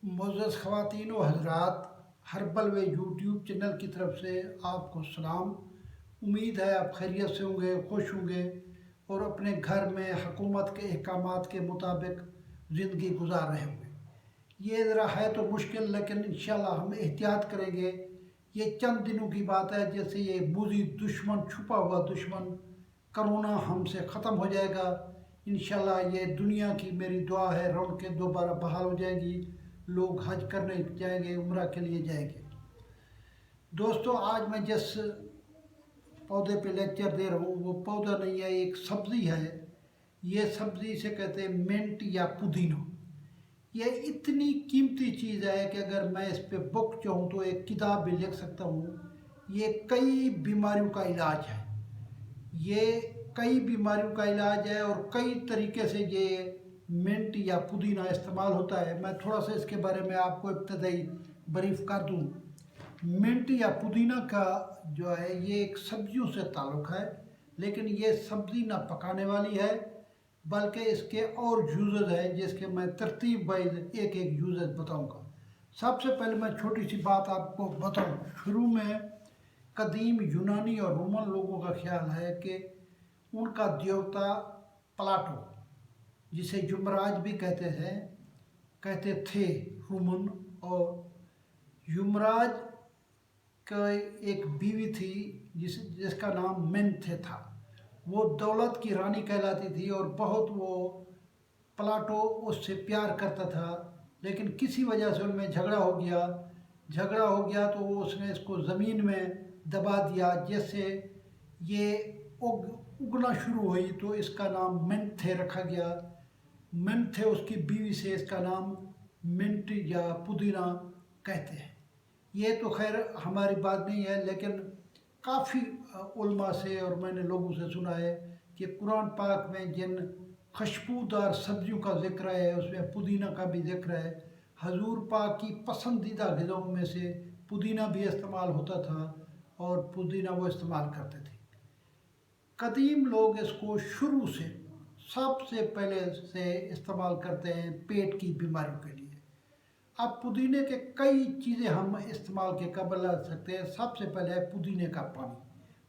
मुअज़्ज़ज़ ख़वातीन व हज़रात, हर्बल वे YouTube channel की तरफ से आपको सलाम। उम्मीद है आप खैरियत से होंगे, खुश होंगे और अपने घर में हुकूमत के अहकामात के मुताबिक ज़िंदगी गुजार रहे होंगे। ये ज़रा है तो मुश्किल, लेकिन इंशाल्लाह हम एहतियात करेंगे। ये चंद दिनों की बात है, जैसे ये बूझी दुश्मन, छुपा हुआ दुश्मन करोना हमसे ख़त्म हो जाएगा। इंशाल्लाह ये दुनिया की मेरी दुआ है, रौनकें दोबारा बहाल हो जाएंगी, लोग हज करने जाएंगे, उम्रा के लिए जाएंगे। दोस्तों, आज मैं जिस पौधे पे लेक्चर दे रहा हूँ वो पौधा नहीं है, एक सब्ज़ी है। ये सब्ज़ी से कहते हैं मिंट या पुदीना। ये इतनी कीमती चीज़ है कि अगर मैं इस पे बुक चाहूँ तो एक किताब भी लिख सकता हूँ। ये कई बीमारियों का इलाज है, ये कई बीमारियों का इलाज है और कई तरीके से ये मिंट या पुदीना इस्तेमाल होता है। मैं थोड़ा सा इसके बारे में आपको इब्तदाई ब्रीफ कर दूँ। मिंट या पुदीना का जो है ये एक सब्जियों से ताल्लुक़ है, लेकिन ये सब्ज़ी ना पकाने वाली है, बल्कि इसके और यूज़ेस हैं जिसके मैं तरतीब वाइज एक एक यूज़ेस बताऊंगा। सबसे पहले मैं छोटी सी बात आपको बताऊं। शुरू में कदीम यूनानी और रोमन लोगों का ख्याल है कि उनका देवता प्लाटो, जिसे यमराज भी कहते थे रोमन, और यमराज का एक बीवी थी जिसका नाम मेंथे था। वो दौलत की रानी कहलाती थी और बहुत वो प्लाटो उससे प्यार करता था, लेकिन किसी वजह से उनमें झगड़ा हो गया तो उसने इसको ज़मीन में दबा दिया, जिससे ये उगना शुरू हुई, तो इसका नाम मिंथे रखा गया। मिंथे उसकी बीवी से इसका नाम मिंट या पुदीना कहते हैं। ये तो खैर हमारी बात नहीं है, लेकिन काफ़ी उलमा से और मैंने लोगों से सुना है कि कुरान पाक में जिन खुशबूदार सब्जियों का जिक्र है उसमें पुदीना का भी जिक्र है। हजूर पाक की पसंदीदा ग़िज़ाओं में से पुदीना भी इस्तेमाल होता था और पुदीना वो इस्तेमाल करते थे। कदीम लोग इसको शुरू से सबसे पहले से इस्तेमाल करते हैं पेट की बीमारियों के लिए। अब पुदीने के कई चीज़ें हम इस्तेमाल के काबिल ला सकते हैं। सबसे पहले है पुदीने का पानी।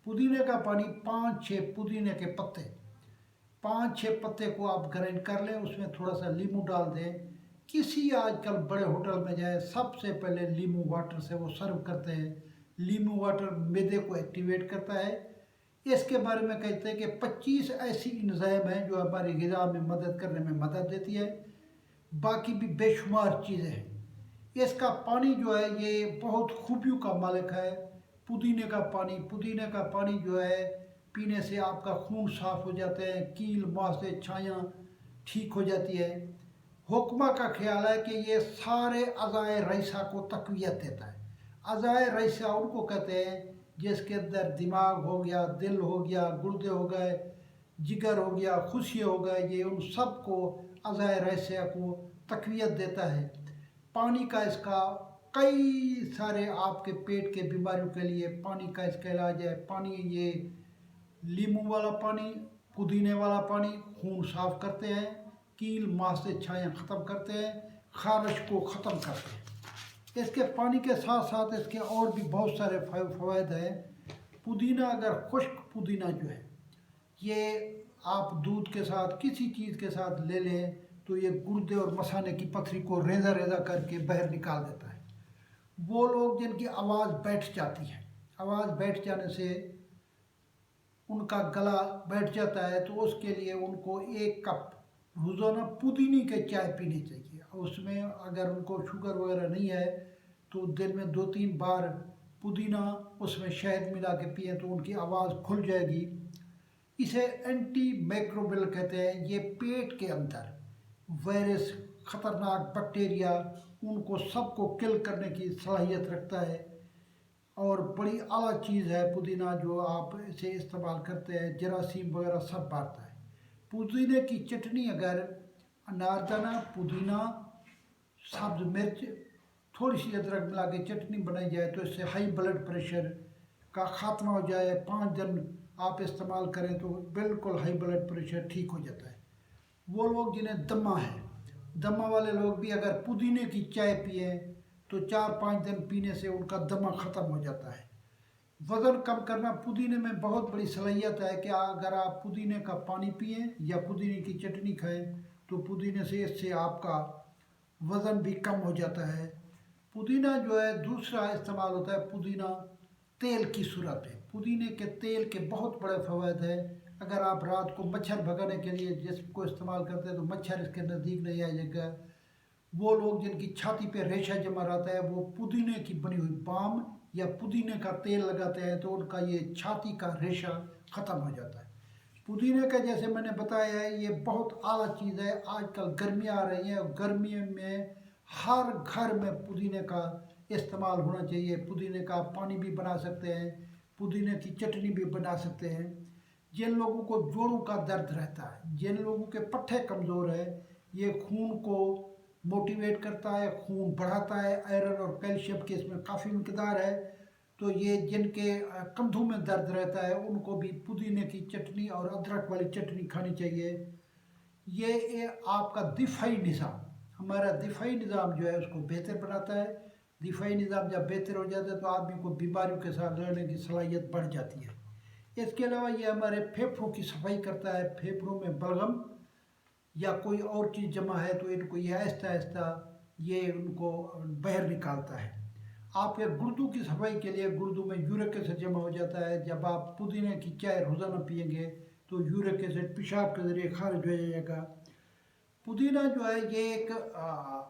पुदीने का पानी 5-6 पुदीने के पत्ते, 5-6 पत्ते को आप ग्राइंड कर लें, उसमें थोड़ा सा लीमू डाल दें। किसी आजकल बड़े होटल में जाए, सबसे पहले लीमू वाटर से वो सर्व करते हैं। लीमू वाटर मैदे को एक्टिवेट करता है। इसके बारे में कहते हैं कि 25 ऐसी एंजाइम हैं जो हमारी ग़िज़ा में मदद करने में मदद देती है। बाकी भी बेशुमार चीज़ें हैं। इसका पानी जो है ये बहुत खूबियों का मालिक है। पुदीने का पानी जो है पीने से आपका खून साफ़ हो जाता है, कील मुहासे छायाँ ठीक हो जाती है। हुक्मा का ख्याल है कि ये सारे अज़ाए रईसा को तक़वियत देता है। अज़ाए रईसा उनको कहते हैं जिसके अंदर दिमाग हो गया, दिल हो गया, गुर्दे हो गए, जिगर हो गया, खुशी हो गए, ये उन सब को अज़ाए रईसा को तक़वियत देता है। पानी का इसका कई सारे आपके पेट के बीमारियों के लिए पानी का इसका इलाज है। पानी ये लीमू वाला पानी, पुदीने वाला पानी खून साफ़ करते हैं, कील मुहासे छायाँ ख़त्म करते हैं, खारिश को ख़त्म करते हैं। इसके पानी के साथ साथ इसके और भी बहुत सारे फ़वाइद हैं। पुदीना, अगर खुश्क पुदीना जो है ये आप दूध के साथ किसी चीज़ के साथ ले लें तो ये गुर्दे और मसाने की पथरी को रेज़ा रेज़ा करके बाहर निकाल देता है। वो लोग जिनकी आवाज़ बैठ जाती है, आवाज़ बैठ जाने से उनका गला बैठ जाता है, तो उसके लिए उनको 1 कप रोज़ाना पुदीने के चाय पीनी चाहिए। उसमें अगर उनको शुगर वगैरह नहीं है तो दिन में 2-3 बार पुदीना उसमें शहद मिला के पिए तो उनकी आवाज़ खुल जाएगी। इसे एंटी माइक्रोबियल कहते हैं। ये पेट के अंदर वायरस, ख़तरनाक बैक्टीरिया, उनको सबको किल करने की सलाहियत रखता है और बड़ी आला चीज़ है पुदीना, जो आप इसे इस्तेमाल करते हैं, जरासीम वगैरह सब मारता है। पुदीने की चटनी, अगर अनारदाना, पुदीना, सब्ज़ मिर्च, थोड़ी सी अदरक मिला के चटनी बनाई जाए तो इससे हाई ब्लड प्रेशर का ख़ात्मा हो जाए। 5 दिन आप इस्तेमाल करें तो बिल्कुल हाई ब्लड प्रेशर ठीक हो जाता है। वो लोग जिन्हें दमा है, दमा वाले लोग भी अगर पुदीने की चाय पिए तो 4-5 दिन पीने से उनका दमा ख़त्म हो जाता है। वज़न कम करना, पुदीने में बहुत बड़ी सलाहियत है कि अगर आप पुदीने का पानी पिएं या पुदीने की चटनी खाएं तो पुदीने से इससे आपका वज़न भी कम हो जाता है। पुदीना जो है दूसरा इस्तेमाल होता है पुदीना तेल की सूरत में। पुदीने के तेल के बहुत बड़े फ़वाइद हैं। अगर आप रात को मच्छर भगाने के लिए जिसको इस्तेमाल करते हैं तो मच्छर इसके नज़दीक नहीं आ जाएगा। वो लोग जिनकी छाती पे रेशा जमा रहता है वो पुदीने की बनी हुई बाम या पुदीने का तेल लगाते हैं तो उनका ये छाती का रेशा ख़त्म हो जाता है। पुदीने का जैसे मैंने बताया है ये बहुत आला चीज़ है। आजकल गर्मियाँ आ रही हैं और गर्मियों में हर घर में पुदीने का इस्तेमाल होना चाहिए। पुदीने का पानी भी बना सकते हैं, पुदीने की चटनी भी बना सकते हैं। जिन लोगों को जोड़ों का दर्द रहता है, जिन लोगों के पट्टे कमज़ोर है, ये खून को मोटिवेट करता है, खून बढ़ाता है। आयरन और कैल्शियम के इसमें काफ़ी मिकदार है। तो ये जिनके कंधों में दर्द रहता है उनको भी पुदीने की चटनी और अदरक वाली चटनी खानी चाहिए। ये आपका दिफाई निज़ाम, हमारा दिफाई निज़ाम जो है उसको बेहतर बनाता है। दिफाई निज़ाम जब बेहतर हो जाता है तो आदमी को बीमारियों के साथ लड़ने की सलाहियत बढ़ जाती है। इसके अलावा ये हमारे फेफड़ों की सफाई करता है। फेफड़ों में बलगम या कोई और चीज़ जमा है तो इनको ये आहिस्ता आहिस्ता ये उनको बाहर निकालता है। आपके गुर्दों की सफाई के लिए गुर्दों में यूरिक एसिड जमा हो जाता है। जब आप पुदीने की चाय रोज़ाना पिएंगे तो यूरिक एसिड पेशाब के ज़रिए खारिज हो जाएगा। पुदीना जो है ये एक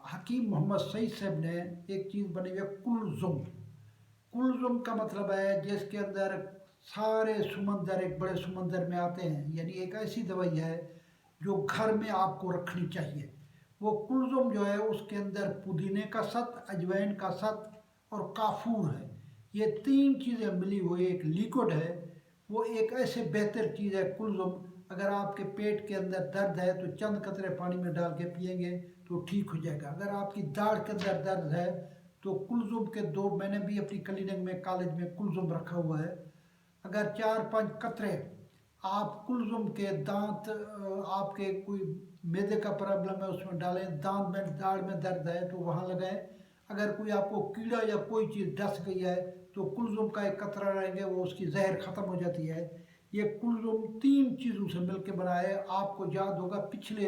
हकीम मोहम्मद सईद साहब ने एक चीज़ बनी हुई है कुलजुम। कुलजुम का मतलब है जिसके अंदर सारे समंदर एक बड़े समंदर में आते हैं, यानी एक ऐसी दवाई है जो घर में आपको रखनी चाहिए। वो कुलजुम जो है उसके अंदर पुदीने का सत, अजवाइन का सत और काफूर है। ये 3 चीज़ें मिली हुई एक लिक्विड है। वो एक ऐसे बेहतर चीज़ है कुलजुम। अगर आपके पेट के अंदर दर्द है तो चंद कतरे पानी में डाल के पिएंगे तो ठीक हो जाएगा। अगर आपकी दाढ़ के अंदर दर्द है तो कुलजुम के 2, मैंने भी अपनी क्लिनिक में कॉलेज में कुलजुम रखा हुआ है। अगर 4-5 कतरे आप कुलजुम के दांत, आपके कोई मैदे का प्रॉब्लम है उसमें डालें, दांत में दाढ़ में दर्द है तो वहाँ लगाएं। अगर कोई आपको कीड़ा या कोई चीज़ डस गई है तो कुलजुम का एक कतरा रहेंगे वो उसकी जहर ख़त्म हो जाती है। ये कुलजुम 3 चीज़ों से मिलकर बना है। आपको याद होगा पिछले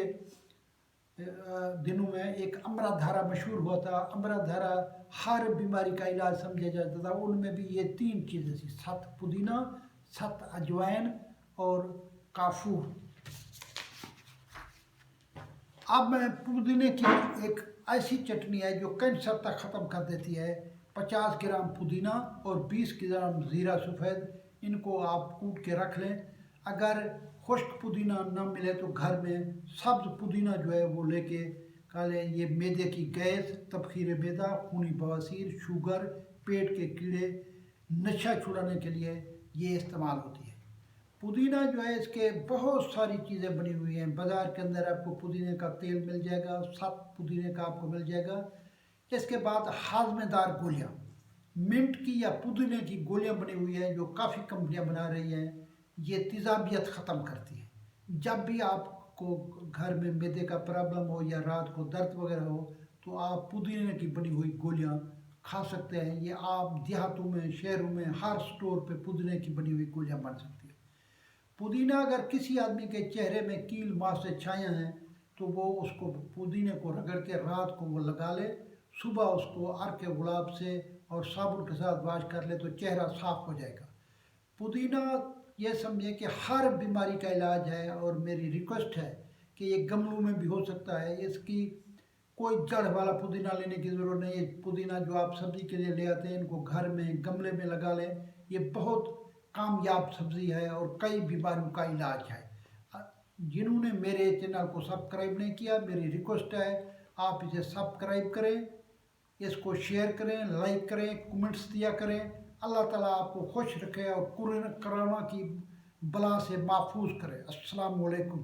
दिनों में एक अमृतधारा मशहूर हुआ था। अमृतधारा हर बीमारी का इलाज समझा जाता था। उनमें भी ये 3 चीज़ें थी, सत पुदीना, सत अजवाइन और काफूर। अब मैं पुदीने की एक ऐसी चटनी है जो कैंसर तक ख़त्म कर देती है। 50 ग्राम पुदीना और 20 ग्राम ज़ीरा सफ़ेद, इनको आप कूट के रख लें। अगर खुश्क पुदीना ना मिले तो घर में सब्ज़ पुदीना जो है वो लेके खा लें। ये मैदे की गैस, तबखीर मैदा, खूनी बवासीर, शुगर, पेट के कीड़े, नशा छुड़ाने के लिए ये इस्तेमाल होती है। पुदीना जो है इसके बहुत सारी चीज़ें बनी हुई हैं। बाज़ार के अंदर आपको पुदीने का तेल मिल जाएगा, सब पुदीने का आपको मिल जाएगा। इसके बाद हाजमेदार गोलियाँ, मिंट की या पुदीने की गोलियाँ बनी हुई हैं जो काफ़ी कंपनियाँ बना रही हैं। ये तेज़ाबियत ख़त्म करती है। जब भी आपको घर में मैदे का प्रॉब्लम हो या रात को दर्द वगैरह हो तो आप पुदीने की बनी हुई गोलियाँ खा सकते हैं। ये आप देहातों में, शहरों में हर स्टोर पे पुदीने की बनी हुई गोलियाँ बन सकती है। पुदीना अगर किसी आदमी के चेहरे में कील माँ से छाया हैं तो वो उसको पुदीने को रगड़ के रात को वो लगा ले, सुबह उसको अर्क गुलाब से और साबुन के साथ वाश कर ले तो चेहरा साफ हो जाएगा। पुदीना ये समझे कि हर बीमारी का इलाज है। और मेरी रिक्वेस्ट है कि ये गमलों में भी हो सकता है। इसकी कोई जड़ वाला पुदीना लेने की ज़रूरत नहीं है। पुदीना जो आप सब्ज़ी के लिए ले आते हैं इनको घर में गमले में लगा लें। ये बहुत कामयाब सब्ज़ी है और कई बीमारियों का इलाज है। जिन्होंने मेरे चैनल को सब्सक्राइब नहीं किया, मेरी रिक्वेस्ट है आप इसे सब्सक्राइब करें, इसको शेयर करें, लाइक करें, कमेंट्स दिया करें। अल्लाह ताला आपको खुश रखे और कोरोना की बला से महफूज करे। अस्सलाम वालेकुम।